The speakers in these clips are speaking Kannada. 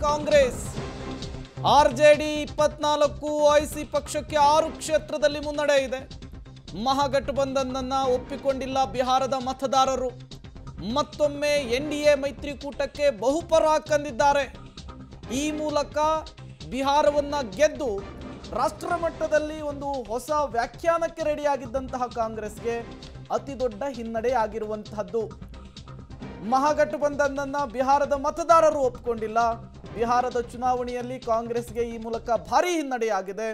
ಕಾಂಗ್ರೆಸ್. ಆರ್ಜೆಡಿ 24, ಐಸಿ ಪಕ್ಷಕ್ಕೆ 6 ಕ್ಷೇತ್ರದಲ್ಲಿ ಮುನ್ನಡೆ ಇದೆ. ಮಹಾಗಠಬಂಧನನ್ನ ಒಪ್ಪಿಕೊಂಡಿಲ್ಲ ಬಿಹಾರದ ಮತದಾರರು. ಮತ್ತೊಮ್ಮೆ ಎನ್ಡಿಎ ಮೈತ್ರಿಕೂಟಕ್ಕೆ ಬಹುಪರಾಕ್ ಕಂದಿದ್ದಾರೆ. ಈ ಮೂಲಕ ಬಿಹಾರವನ್ನ ಗೆದ್ದು ರಾಷ್ಟ್ರ ಮಟ್ಟದಲ್ಲಿ ಒಂದು ಹೊಸ ವ್ಯಾಖ್ಯಾನಕ್ಕೆ ರೆಡಿಯಾಗಿದ್ದಂತಹ ಕಾಂಗ್ರೆಸ್ಗೆ ಅತಿ ದೊಡ್ಡ ಹಿನ್ನಡೆ ಆಗಿರುವಂತಹದ್ದು. ಮಹಾಗಠಬಂಧನನ್ನ ಬಿಹಾರದ ಮತದಾರರು ಒಪ್ಪಿಕೊಂಡಿಲ್ಲ. ಬಿಹಾರದ ಚುನಾವಣೆಯಲ್ಲಿ ಕಾಂಗ್ರೆಸ್ಗೆ ಈ ಮೂಲಕ ಭಾರಿ ಹಿನ್ನಡೆಯಾಗಿದೆ.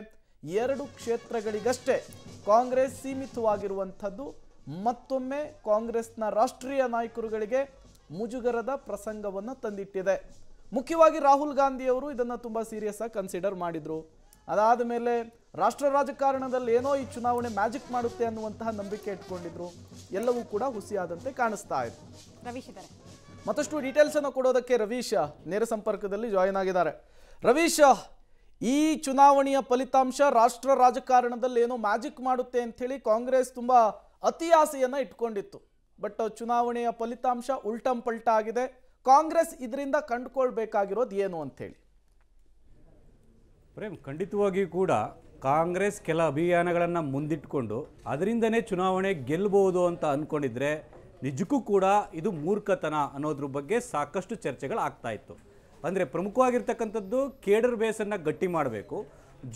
2 ಕ್ಷೇತ್ರಗಳಿಗಷ್ಟೇ ಕಾಂಗ್ರೆಸ್ ಸೀಮಿತವಾಗಿರುವಂಥದ್ದು ಮತ್ತೊಮ್ಮೆ ಕಾಂಗ್ರೆಸ್ನ ರಾಷ್ಟ್ರೀಯ ನಾಯಕರುಗಳಿಗೆ ಮುಜುಗರದ ಪ್ರಸಂಗವನ್ನು ತಂದಿಟ್ಟಿದೆ. ಮುಖ್ಯವಾಗಿ ರಾಹುಲ್ ಗಾಂಧಿಯವರು ಇದನ್ನು ತುಂಬ ಸೀರಿಯಸ್ ಆಗಿ ಕನ್ಸಿಡರ್ ಮಾಡಿದರು. ಅದಾದ ಮೇಲೆ ರಾಷ್ಟ್ರ ರಾಜಕಾರಣದಲ್ಲಿ ಏನೋ ಈ ಚುನಾವಣೆ ಮ್ಯಾಜಿಕ್ ಮಾಡುತ್ತೆ ಅನ್ನುವಂತಹ ನಂಬಿಕೆ ಇಟ್ಕೊಂಡಿದ್ರು. ಎಲ್ಲವೂ ಕೂಡ ಹುಸಿಯಾದಂತೆ ಕಾಣಿಸ್ತಾ ಇದೆ. ರವೀಶ್ ಇದ್ದಾರೆ, ಮತ್ತಷ್ಟು ಡೀಟೇಲ್ಸ್ ಅನ್ನು ಕೊಡೋದಕ್ಕೆ ರವೀಶ್ ನೇರ ಸಂಪರ್ಕದಲ್ಲಿ ಜಾಯಿನ್ ಆಗಿದ್ದಾರೆ. ರವೀಶ್, ಈ ಚುನಾವಣೆಯ ಫಲಿತಾಂಶ ರಾಷ್ಟ್ರ ರಾಜಕಾರಣದಲ್ಲಿ ಏನೋ ಮ್ಯಾಜಿಕ್ ಮಾಡುತ್ತೆ ಅಂಥೇಳಿ ಕಾಂಗ್ರೆಸ್ ತುಂಬ ಅತಿ ಆಸೆಯನ್ನು ಇಟ್ಕೊಂಡಿತ್ತು. ಬಟ್ ಚುನಾವಣೆಯ ಫಲಿತಾಂಶ ಉಲ್ಟಂ ಪಲ್ಟ ಆಗಿದೆ. ಕಾಂಗ್ರೆಸ್ ಇದರಿಂದ ಕಂಡುಕೊಳ್ಬೇಕಾಗಿರೋದು ಏನು ಅಂಥೇಳಿ? ಪ್ರೇಮ್, ಖಂಡಿತವಾಗಿಯೂ ಕೂಡ ಕಾಂಗ್ರೆಸ್ ಕೆಲ ಅಭಿಯಾನಗಳನ್ನು ಮುಂದಿಟ್ಕೊಂಡು ಅದರಿಂದನೇ ಚುನಾವಣೆ ಗೆಲ್ಲಬಹುದು ಅಂತ ಅಂದ್ಕೊಂಡಿದ್ರೆ ನಿಜಕ್ಕೂ ಕೂಡ ಇದು ಮೂರ್ಖತನ ಅನ್ನೋದ್ರ ಬಗ್ಗೆ ಸಾಕಷ್ಟು ಚರ್ಚೆಗಳಾಗ್ತಾ ಇತ್ತು. ಅಂದರೆ ಪ್ರಮುಖವಾಗಿರ್ತಕ್ಕಂಥದ್ದು ಕೇಡರ್ ಬೇಸನ್ನು ಗಟ್ಟಿ ಮಾಡಬೇಕು,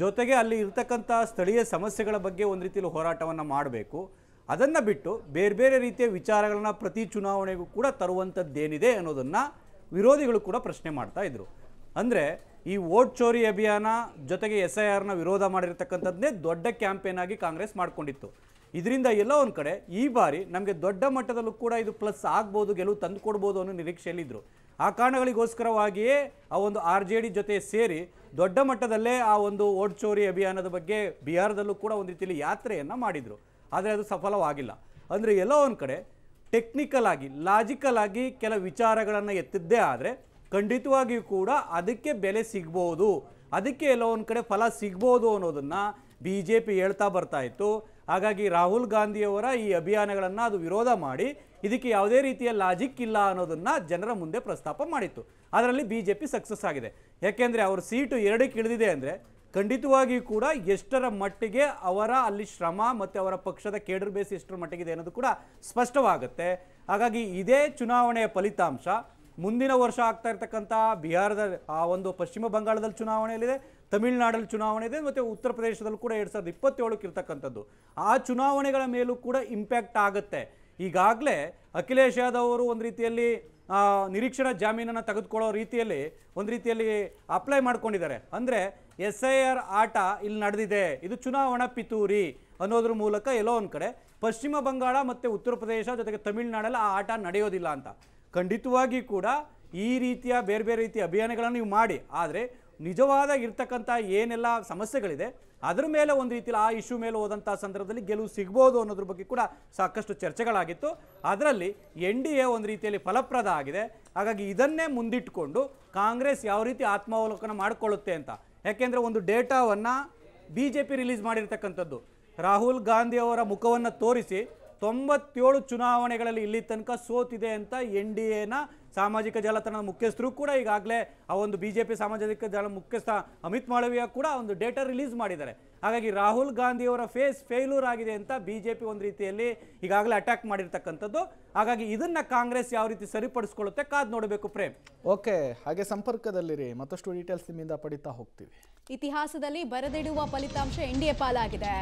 ಜೊತೆಗೆ ಅಲ್ಲಿ ಇರ್ತಕ್ಕಂಥ ಸ್ಥಳೀಯ ಸಮಸ್ಯೆಗಳ ಬಗ್ಗೆ ಒಂದು ರೀತಿಯಲ್ಲಿ ಹೋರಾಟವನ್ನು ಮಾಡಬೇಕು. ಅದನ್ನು ಬಿಟ್ಟು ಬೇರೆ ಬೇರೆ ರೀತಿಯ ವಿಚಾರಗಳನ್ನ ಪ್ರತಿ ಚುನಾವಣೆಗೂ ಕೂಡ ತರುವಂಥದ್ದೇನಿದೆ ಅನ್ನೋದನ್ನು ವಿರೋಧಿಗಳು ಕೂಡ ಪ್ರಶ್ನೆ ಮಾಡ್ತಾ ಇದ್ರು. ಅಂದರೆ ಈ ವೋಟ್ ಚೋರಿ ಅಭಿಯಾನ ಜೊತೆಗೆ SIRನ ವಿರೋಧ ಮಾಡಿರ್ತಕ್ಕಂಥದ್ದೇ ದೊಡ್ಡ ಕ್ಯಾಂಪೇನ್ ಆಗಿ ಕಾಂಗ್ರೆಸ್ ಮಾಡ್ಕೊಂಡಿತ್ತು. ಇದರಿಂದ ಎಲ್ಲೋ ಒಂದು ಕಡೆ ಈ ಬಾರಿ ನಮಗೆ ದೊಡ್ಡ ಮಟ್ಟದಲ್ಲೂ ಕೂಡ ಇದು ಪ್ಲಸ್ ಆಗ್ಬೋದು, ಗೆಲುವು ತಂದುಕೊಡ್ಬೋದು ಅನ್ನೋ ನಿರೀಕ್ಷೆಯಲ್ಲಿದ್ದರು. ಆ ಕಾರಣಗಳಿಗೋಸ್ಕರವಾಗಿಯೇ ಆ ಒಂದು RJD ಜೊತೆ ಸೇರಿ ದೊಡ್ಡ ಮಟ್ಟದಲ್ಲೇ ಆ ಒಂದು ವೋಟ್ ಚೋರಿ ಅಭಿಯಾನದ ಬಗ್ಗೆ ಬಿಹಾರದಲ್ಲೂ ಕೂಡ ಒಂದು ರೀತಿಯಲ್ಲಿ ಯಾತ್ರೆಯನ್ನು ಮಾಡಿದರು. ಆದರೆ ಅದು ಸಫಲವಾಗಿಲ್ಲ. ಅಂದರೆ ಎಲ್ಲೋ ಒಂದು ಕಡೆ ಟೆಕ್ನಿಕಲ್ ಆಗಿ ಲಾಜಿಕಲ್ ಆಗಿ ಕೆಲ ವಿಚಾರಗಳನ್ನು ಎತ್ತಿದ್ದೇ ಆದರೆ ಖಂಡಿತವಾಗಿಯೂ ಕೂಡ ಅದಕ್ಕೆ ಬೆಲೆ ಸಿಗ್ಬೋದು, ಅದಕ್ಕೆ ಎಲ್ಲೋ ಒಂದು ಕಡೆ ಫಲ ಸಿಗ್ಬೋದು ಅನ್ನೋದನ್ನು BJP ಹೇಳ್ತಾ ಬರ್ತಾ ಇತ್ತು. ಹಾಗಾಗಿ ರಾಹುಲ್ ಗಾಂಧಿಯವರ ಈ ಅಭಿಯಾನಗಳನ್ನು ಅದು ವಿರೋಧ ಮಾಡಿ ಇದಕ್ಕೆ ಯಾವುದೇ ರೀತಿಯ ಲಾಜಿಕ್ ಇಲ್ಲ ಅನ್ನೋದನ್ನು ಜನರ ಮುಂದೆ ಪ್ರಸ್ತಾಪ ಮಾಡಿತ್ತು. ಅದರಲ್ಲಿ BJP ಸಕ್ಸಸ್ ಆಗಿದೆ. ಯಾಕೆಂದರೆ ಅವ್ರ ಸೀಟು 2ಕ್ಕೆ ಇಳಿದಿದೆ ಅಂದರೆ ಖಂಡಿತವಾಗಿಯೂ ಕೂಡ ಎಷ್ಟರ ಮಟ್ಟಿಗೆ ಅವರ ಅಲ್ಲಿ ಶ್ರಮ ಮತ್ತು ಅವರ ಪಕ್ಷದ ಕೇಡರ್ ಬೇಸ್ ಎಷ್ಟರ ಮಟ್ಟಿಗಿದೆ ಅನ್ನೋದು ಕೂಡ ಸ್ಪಷ್ಟವಾಗುತ್ತೆ. ಹಾಗಾಗಿ ಇದೇ ಚುನಾವಣೆಯ ಫಲಿತಾಂಶ ಮುಂದಿನ ವರ್ಷ ಆಗ್ತಾ ಇರ್ತಕ್ಕಂಥ ಬಿಹಾರದ ಆ ಒಂದು ಪಶ್ಚಿಮ ಬಂಗಾಳದಲ್ಲಿ ಚುನಾವಣೆಯಲ್ಲಿದೆ, ತಮಿಳುನಾಡಲ್ಲಿ ಚುನಾವಣೆ ಇದೆ, ಮತ್ತು ಉತ್ತರ ಪ್ರದೇಶದಲ್ಲೂ ಕೂಡ 2027ಕ್ಕೆ ಇರ್ತಕ್ಕಂಥದ್ದು. ಆ ಚುನಾವಣೆಗಳ ಮೇಲೂ ಕೂಡ ಇಂಪ್ಯಾಕ್ಟ್ ಆಗುತ್ತೆ. ಈಗಾಗಲೇ ಅಖಿಲೇಶ್ ಯಾದವ್ ಅವರು ಒಂದು ರೀತಿಯಲ್ಲಿ ನಿರೀಕ್ಷಣಾ ಜಾಮೀನನ್ನು ತೆಗೆದುಕೊಳ್ಳೋ ರೀತಿಯಲ್ಲಿ ಒಂದು ರೀತಿಯಲ್ಲಿ ಅಪ್ಲೈ ಮಾಡ್ಕೊಂಡಿದ್ದಾರೆ. ಅಂದರೆ SIR ಆಟ ಇಲ್ಲಿ ನಡೆದಿದೆ, ಇದು ಚುನಾವಣಾ ಪಿತೂರಿ ಅನ್ನೋದ್ರ ಮೂಲಕ ಎಲ್ಲೋ ಒಂದು ಕಡೆ ಪಶ್ಚಿಮ ಬಂಗಾಳ ಮತ್ತು ಉತ್ತರ ಪ್ರದೇಶ ಜೊತೆಗೆ ತಮಿಳುನಾಡಲ್ಲಿ ಆ ಆಟ ನಡೆಯೋದಿಲ್ಲ ಅಂತ. ಖಂಡಿತವಾಗಿ ಕೂಡ ಈ ರೀತಿಯ ಬೇರೆ ಬೇರೆ ರೀತಿಯ ಅಭಿಯಾನಗಳನ್ನು ನೀವು ಮಾಡಿ, ಆದರೆ ನಿಜವಾದ ಇರ್ತಕ್ಕಂಥ ಏನೆಲ್ಲ ಸಮಸ್ಯೆಗಳಿದೆ ಅದರ ಮೇಲೆ ಒಂದು ರೀತಿಯಲ್ಲಿ ಆ ಇಶ್ಯೂ ಮೇಲೆ ಹೋದಂಥ ಸಂದರ್ಭದಲ್ಲಿ ಗೆಲುವು ಸಿಗ್ಬೋದು ಅನ್ನೋದ್ರ ಬಗ್ಗೆ ಕೂಡ ಸಾಕಷ್ಟು ಚರ್ಚೆಗಳಾಗಿತ್ತು. ಅದರಲ್ಲಿ NDA ಒಂದು ರೀತಿಯಲ್ಲಿ ಫಲಪ್ರದ ಆಗಿದೆ. ಹಾಗಾಗಿ ಇದನ್ನೇ ಮುಂದಿಟ್ಟುಕೊಂಡು ಕಾಂಗ್ರೆಸ್ ಯಾವ ರೀತಿ ಆತ್ಮಾವಲೋಕನ ಮಾಡಿಕೊಳ್ಳುತ್ತೆ ಅಂತ. ಯಾಕೆಂದರೆ ಒಂದು ಡೇಟಾವನ್ನು BJP ರಿಲೀಸ್ ಮಾಡಿರ್ತಕ್ಕಂಥದ್ದು, ರಾಹುಲ್ ಗಾಂಧಿ ಅವರ ಮುಖವನ್ನು ತೋರಿಸಿ 97 ಚುನಾವಣೆಗಳಲ್ಲಿ ಇಲ್ಲಿ ತನಕ ಸೋತಿದೆ ಅಂತ NDAನ ಸಾಮಾಜಿಕ ಜಾಲತಾಣದ ಮುಖ್ಯಸ್ಥರು ಕೂಡ ಈಗಾಗಲೇ ಆ ಒಂದು BJP ಸಾಮಾಜಿಕ ಜಾಲ ಮುಖ್ಯಸ್ಥ ಅಮಿತ್ ಮಾಳವಿಯಾ ಕೂಡ ಒಂದು ಡೇಟಾ ರಿಲೀಸ್ ಮಾಡಿದ್ದಾರೆ. ಹಾಗಾಗಿ ರಾಹುಲ್ ಗಾಂಧಿಯವರ ಫೇಲ್ಯೂರ್ ಆಗಿದೆ ಅಂತ BJP ಒಂದು ರೀತಿಯಲ್ಲಿ ಈಗಾಗಲೇ ಅಟ್ಯಾಕ್ ಮಾಡಿರ್ತಕ್ಕಂಥದ್ದು. ಹಾಗಾಗಿ ಇದನ್ನ ಕಾಂಗ್ರೆಸ್ ಯಾವ ರೀತಿ ಸರಿಪಡಿಸ್ಕೊಳ್ಳುತ್ತೆ ಕಾದ್ ನೋಡಬೇಕು. ಪ್ರೇಮ್, ಓಕೆ, ಹಾಗೆ ಸಂಪರ್ಕದಲ್ಲಿರಿ, ಮತ್ತಷ್ಟು ಡೀಟೇಲ್ಸ್ ನಿಮ್ಮಿಂದ ಪಡಿತಾ ಹೋಗ್ತೀವಿ. ಇತಿಹಾಸದಲ್ಲಿ ಬರೆದಿಡುವ ಫಲಿತಾಂಶ NDA ಪಾಲಾಗಿದೆ.